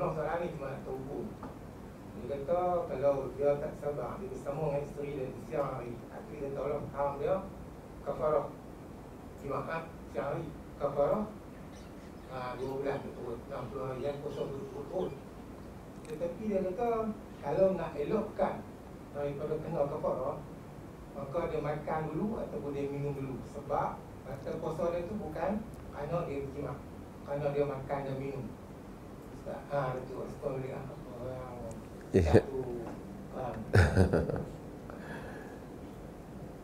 tolong soalan ni cuma nak terukur. Dia kata kalau dia tak sabar, dia bersama dengan isteri dan siang hari, akhir dia tolong haram dia kafarah. Simahat siang hari kafarah 2 bulan betul 60 hari yang kosong betul. Tetapi dia kata kalau nak elokkan daripada kena kafarah, maka dia makan dulu ataupun dia minum dulu. Sebab masa puasa dia tu bukan kerana dia berjimat, kerana dia makan dan minum. Itu sebab dia satu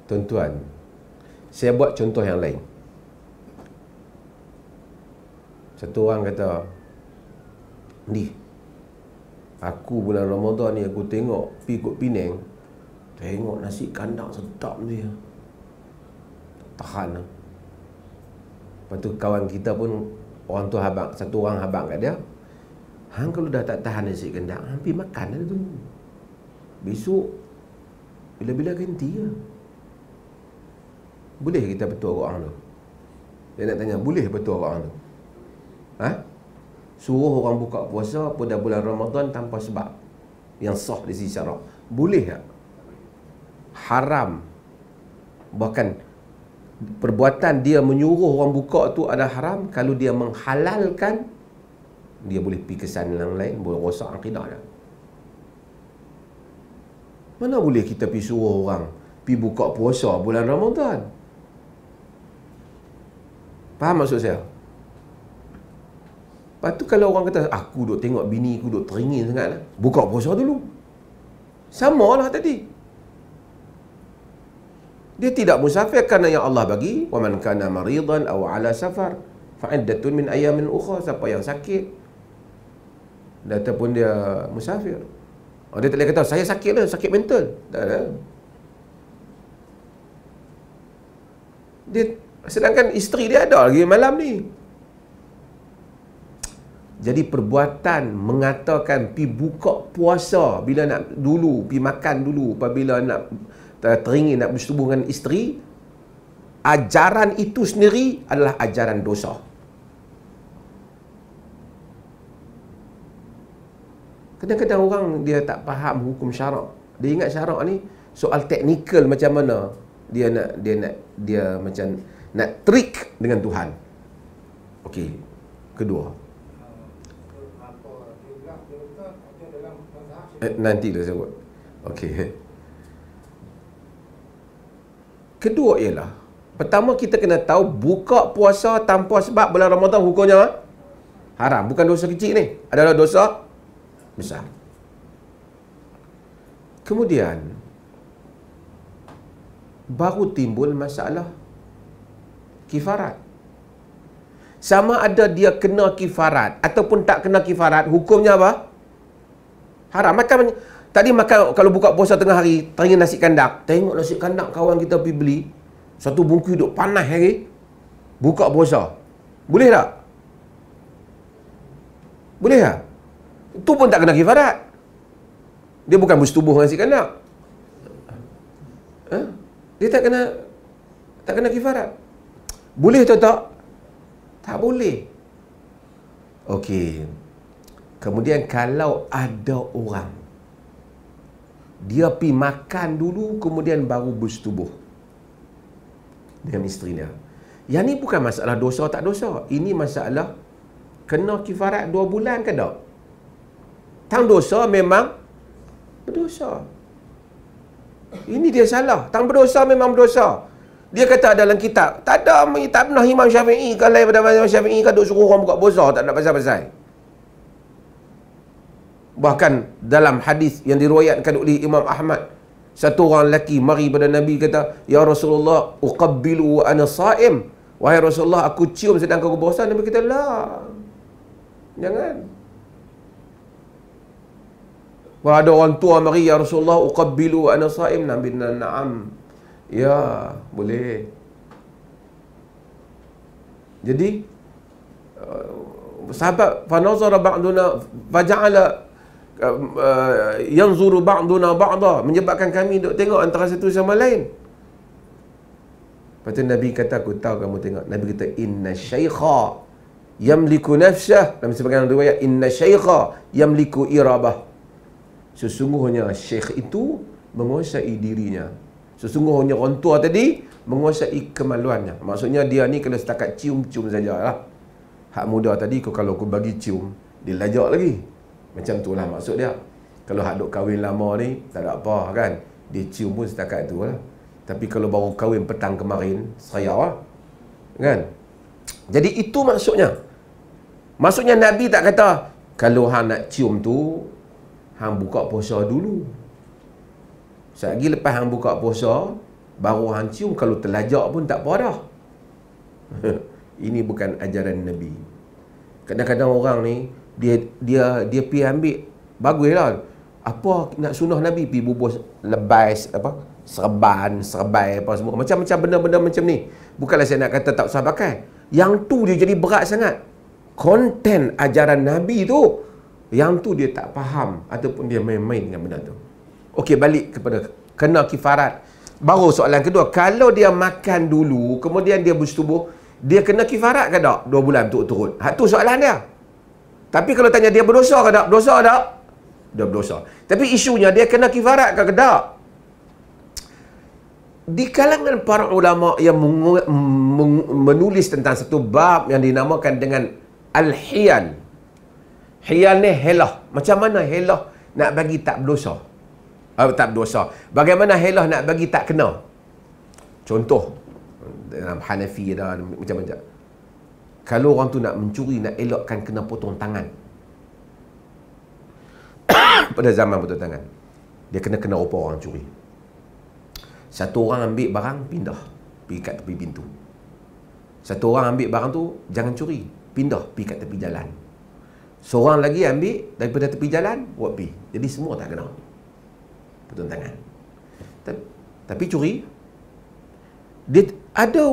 Tuan-tuan, saya buat contoh yang lain. Satu orang kata, ni aku bulan Ramadan ni aku tengok pergi kot Penang, tengok nasi kandang sedap dia, tahan lah. Lepas tu kawan kita pun, orang tu habang, satu orang habang kat dia, hang kalau dah tak tahan nasi kandang, hampir makan lah tu. Besok bila-bila ganti lah. Boleh kita betul orang tu? Dia nak tanya, boleh betul orang tu? Suruh orang buka puasa pada bulan Ramadan tanpa sebab yang sah di sisi syarak, boleh tak? Haram. Bahkan perbuatan dia menyuruh orang buka tu ada haram. Kalau dia menghalalkan, dia boleh pergi kesan yang lain, boleh rosak akidah dia. Mana boleh kita pergi suruh orang pergi buka puasa bulan Ramadan? Faham maksud saya? Lepas tu kalau orang kata, aku duk tengok bini aku duk teringin sangat lah, buka puasa dulu. Sama lah tadi. Dia tidak musafir kerana yang Allah bagi, wa man kana maridan aw ala safar fa iddatun min ayamin ukhra. Siapa yang sakit ataupun dia musafir, dia tak boleh kata saya sakit lah, sakit mental. Tak ada. Dia, sedangkan isteri dia ada lagi malam ni. Jadi perbuatan mengatakan pi buka puasa bila nak dulu, pi makan dulu apabila nak teringin nak bersetubuh dengan isteri, ajaran itu sendiri adalah ajaran dosa. Kadang-kadang orang dia tak faham hukum syarak. Dia ingat syarak ni soal teknikal macam mana dia macam nak trik dengan Tuhan. Okey. Kedua, nanti dah sebut. Okey. Kedua ialah, pertama kita kena tahu buka puasa tanpa sebab bulan Ramadan hukumnya haram. Bukan dosa kecil ni, adalah dosa besar. Kemudian baru timbul masalah kifarat. Sama ada dia kena kifarat ataupun tak kena kifarat, hukumnya apa? Haram. Makan tadi makan, kalau buka puasa tengah hari teringin nasi kandang, tengok nasi kandang kawan kita pergi beli satu bungkus duk panas hari, buka puasa, boleh tak? Boleh tak? Itu pun tak kena kifarat. Dia bukan bersetubuh dengan nasi kandang. Dia tak kena kifarat. Boleh atau tak? Tak boleh. Okey. Kemudian kalau ada orang dia pergi makan dulu kemudian baru bersetubuh dengan isteri dia, yang ni bukan masalah dosa tak dosa. Ini masalah kena kifarat 2 bulan ke tak? Tang dosa memang berdosa. Ini dia salah. Tang berdosa memang berdosa. Dia kata dalam kitab, tak pernah Imam Syafi'i kalau daripada Imam Syafi'i kan duk suruh orang buka puasa, tak nak pasal-pasal. Bahkan dalam hadis yang diriwayatkan oleh Imam Ahmad, satu orang lelaki mari pada Nabi kata, "Ya Rasulullah, uqabbilu wa ana sha'im." Wahai Rasulullah, aku cium sedang aku berpuasa. Nabi kata, "La. Jangan." Wah, ada orang tua mari, "Ya Rasulullah, uqabbilu wa ana sha'im." Nabi kata, "Na'am." Ya, boleh. Jadi sahabat fanazara ba'duna faja'ala yanzuru ba'duna ba'da, menyebabkan kami duk tengok antara satu sama lain. Lepas tu Nabi kata, aku tahu kamu tengok. Nabi kata, inna syaikha yamliku nafsah. Dalam sebagian riwayat, inna syaikha yamliku irabah. Sesungguhnya syekh itu menguasai dirinya. Sesungguhnya orang tua tadi menguasai kemaluannya. Maksudnya dia ni kena setakat cium-cium sajalah. Hak muda tadi kalau aku bagi cium, dia lajak lagi. Macam tu lah maksud dia. Kalau hak duk kahwin lama ni, tak ada apa kan. Dia cium pun setakat tu lah. Tapi kalau baru kahwin petang kemarin, seraya lah. Kan? Jadi itu maksudnya. Maksudnya Nabi tak kata, kalau hang nak cium tu, hang buka puasa dulu. Selagi lepas hang buka puasa, baru hang cium. Kalau terlajak pun tak apa dah. Ini bukan ajaran Nabi. Kadang-kadang orang ni, dia pergi ambil, baguslah. Apa nak sunnah Nabi? Pergi bubur lebais, apa? Serbai apa semua. Macam-macam benda-benda macam ni. Bukanlah saya nak kata tak usah pakai. Yang tu dia jadi berat sangat. Konten ajaran Nabi tu, yang tu dia tak faham ataupun dia main-main dengan benda tu. Okey, balik kepada kena kifarat. Baru soalan kedua, kalau dia makan dulu kemudian dia bersetubuh, dia kena kifarat ke tak 2 bulan turut-turut? Hak tu soalan dia. Tapi kalau tanya dia berdosa ke tak? Berdosa tak? Dia berdosa. Tapi isunya dia kena kifarat ke tak? Di kalangan para ulama yang menulis tentang satu bab yang dinamakan dengan Al-Hiyal. Hiyal ni helah. Macam mana helah nak bagi tak berdosa? Tak berdosa. Bagaimana helah nak bagi tak kena? Contoh, dalam Hanafi dah macam-macam. Kalau orang tu nak mencuri, nak elakkan kena potong tangan. Pada zaman potong tangan, dia kena rupa orang curi. Satu orang ambil barang, pindah, pergi kat tepi pintu. Satu orang ambil barang tu, jangan curi, pindah, pergi kat tepi jalan. Seorang lagi ambil daripada tepi jalan, buat pergi. Jadi semua tak kena potong tangan. Tapi curi, dia ada,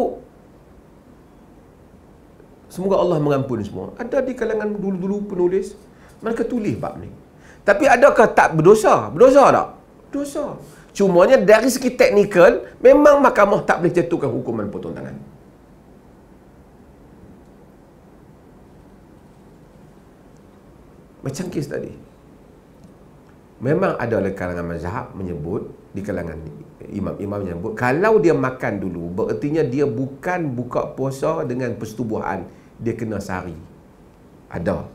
semoga Allah mengampuni semua, ada di kalangan dulu-dulu penulis, mereka tulis bab ni. Tapi adakah tak berdosa? Berdosa tak? Dosa. Cumanya dari segi teknikal, memang mahkamah tak boleh jatuhkan hukuman potong tangan. Macam kes tadi. Memang ada kalangan mazhab menyebut, di kalangan imam-imam menyebut, kalau dia makan dulu, berertinya dia bukan buka puasa dengan persetubuhan, dia kena sehari. Ada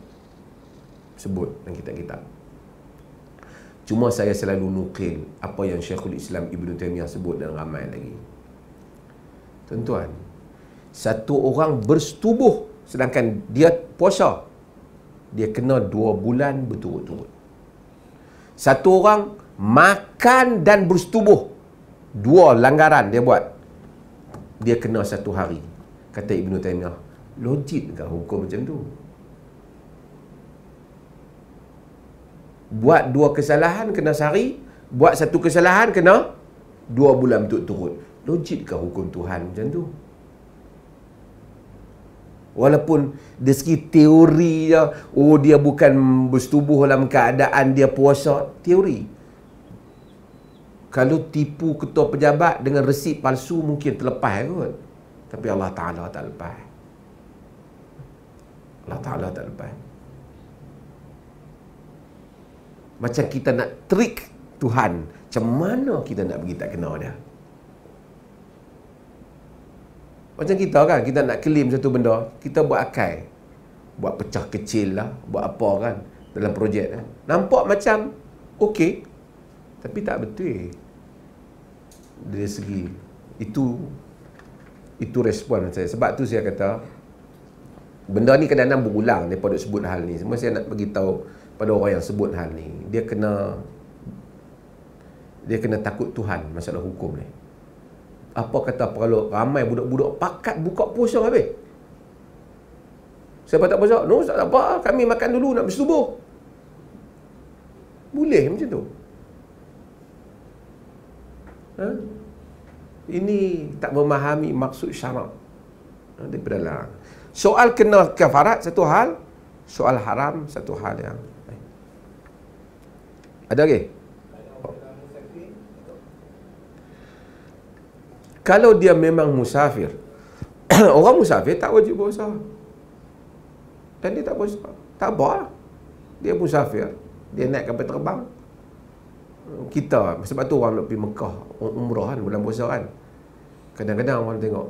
sebut dalam kitab-kitab. Cuma saya selalu nukil apa yang Syekhul Islam Ibn Taymiyah sebut dan ramai lagi. Tuan-tuan, satu orang bersetubuh sedangkan dia puasa, dia kena 2 bulan berturut-turut. Satu orang makan dan bersetubuh, 2 langgaran dia buat, dia kena 1 hari. Kata Ibn Taymiyah, logik ke hukum macam tu? Buat 2 kesalahan kena sehari, buat 1 kesalahan kena 2 bulan berturut-turut. Logik ke hukum Tuhan macam tu? Walaupun dari segi teori je, oh dia bukan bersetubuh dalam keadaan dia puasa, teori. Kalau tipu ketua pejabat dengan resit palsu mungkin terlepas kot. Tapi Allah Ta'ala tak lepas. Allah Ta'ala tak lepas. Macam kita nak trik Tuhan, macam mana kita nak pergi tak kena dia? Macam kita kan, kita nak claim satu benda, kita buat akai, buat pecah kecil lah, buat apa kan dalam projek kan. Nampak macam okey, tapi tak betul. Dari segi itu respon saya. Sebab tu saya kata benda ni kadang-kadang berulang daripada sebut hal ni. Semua saya nak bagi tahu pada orang yang sebut hal ni, dia kena takut Tuhan masalah hukum ni. Apa kata kalau ramai budak-budak pakat buka puasa habis? Siapa tak puasa? No, tak apa, kami makan dulu nak bersetubuh. Boleh macam tu? Ha? Ini tak memahami maksud syarak daripada larang. Soal kena kafarat satu hal, soal haram satu hal yang lain. Ada lagi? Kalau dia memang musafir, orang musafir tak wajib puasa. Dan dia tak puasa. Tak apa lah. Dia musafir. Dia naik kapal terbang. Kita, sebab tu orang nak pergi Mekah, umrah kan, bulan puasa kan. Kadang-kadang orang tengok,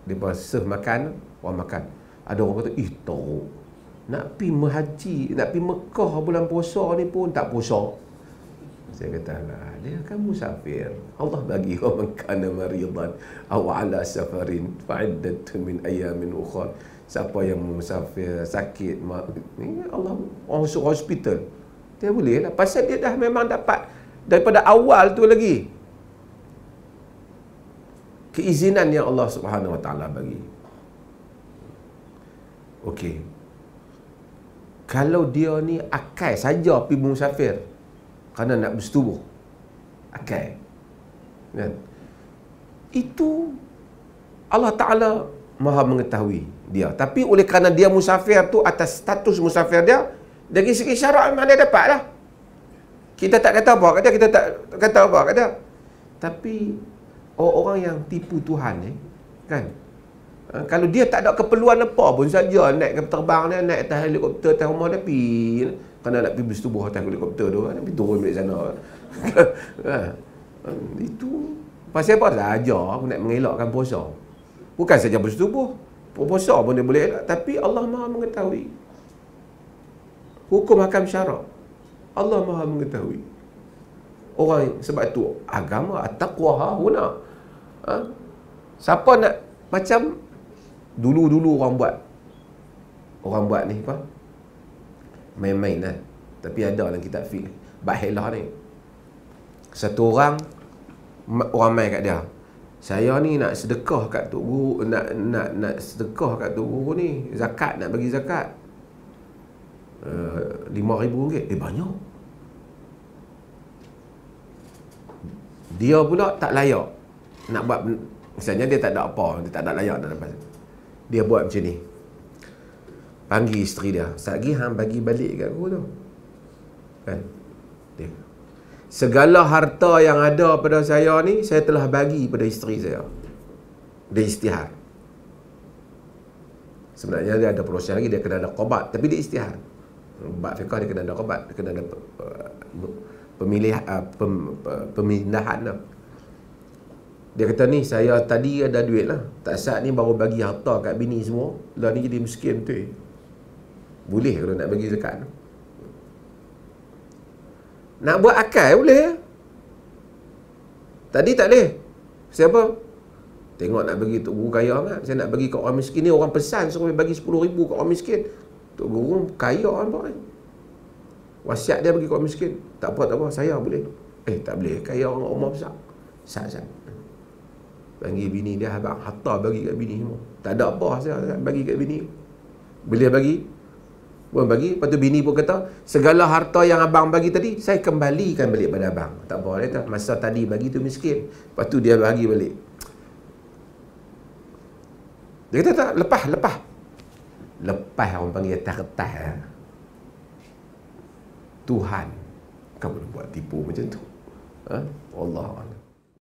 dia serve makan, orang makan. Ada orang kata, teruk. Nak pergi haji, nak pergi Mekah bulan puasa ni pun tak puasa. Saya kata, lah, dia kan musafir. Allah bagi wa man kana maridan aw ala safarin fa'iddatun min ayamin ukhra. Siapa yang musafir, sakit, ni Allah orang suruh hospital. Dia boleh lah. Pasal dia dah memang dapat daripada awal tu lagi keizinan yang Allah Subhanahu Wa Taala bagi. Okey. Kalau dia ni akal saja pergi musafir kerana nak bersetubuh, akal, kan? Itu Allah Ta'ala Maha mengetahui dia. Tapi oleh kerana dia musafir tu, atas status musafir dia, dari segi syarak memang dia dapat lah. Kita tak kata apa kat dia, kita tak kata apa kat dia. Tapi orang yang tipu Tuhan ni, kan, kalau dia tak ada keperluan apa pun saja naik ke terbang dia, naik atas helikopter atas rumah dia pergi, kerana nak pergi bersetubuh atas helikopter tu, kan, pergi turun balik sana. Itu pasal apa saja aku nak mengelakkan puasa. Bukan saja bersetubuh, puasa pun dia boleh elak. Tapi Allah Maha mengetahui hukum hakam syarak. Allah Maha mengetahui. Orang, sebab tu agama at-taqwa hahuna. Siapa nak macam dulu orang buat ni apa? Main-main lah. Tapi ada dalam kitab fiqh Bahilah ni. Satu orang main kat dia. Saya ni nak sedekah kat tok guru, nak sedekah kat tok guru ni, zakat, nak bagi zakat. RM5,000. Banyak. Dia pula tak layak nak buat, misalnya dia tak ada apa, dia tak ada layak nak dapat. Dia buat macam ni. Panggil isteri dia, "Satgi hang bagi balik kat aku tu." Kan? Dia, "Segala harta yang ada pada saya ni, saya telah bagi pada isteri saya." Dia istihar. Sebenarnya dia ada proses lagi, dia kena ada qabat, tapi dia istihar. Bab fiqh dia kena ada qabat, dia kena ada pemindahan lah. Dia kata, "Ni saya tadi ada duit lah, tak saat ni baru bagi harta kat bini semua, lah ni jadi miskin betul." Boleh kalau nak bagi zakat. Nak buat akal boleh. Tadi tak boleh. Siapa? Tengok nak bagi tok guru kaya kan. Saya nak bagi kat orang miskin ni, orang pesan suruh bagi 10,000 kat orang miskin. Tok guru kaya nampak kan. Wasiat dia bagi kat orang miskin. Tak apa, saya boleh. Tak boleh. Kaya orang rumah besar. Sat. Panggil bini dia, "Abang, harta bagi kat bini semua." Tak ada apa saya bagi kat bini. Boleh bagi? Boleh bagi. Lepas tu bini pun kata, "Segala harta yang abang bagi tadi, saya kembalikan balik pada abang." Tak apa, dia kata, "Masa tadi bagi tu miskin." Lepas tu dia bagi balik. Dia kata, "Tak, lepas. Lepas orang panggil kertas. Tuhan, kamu boleh buat tipu macam tu. Allah.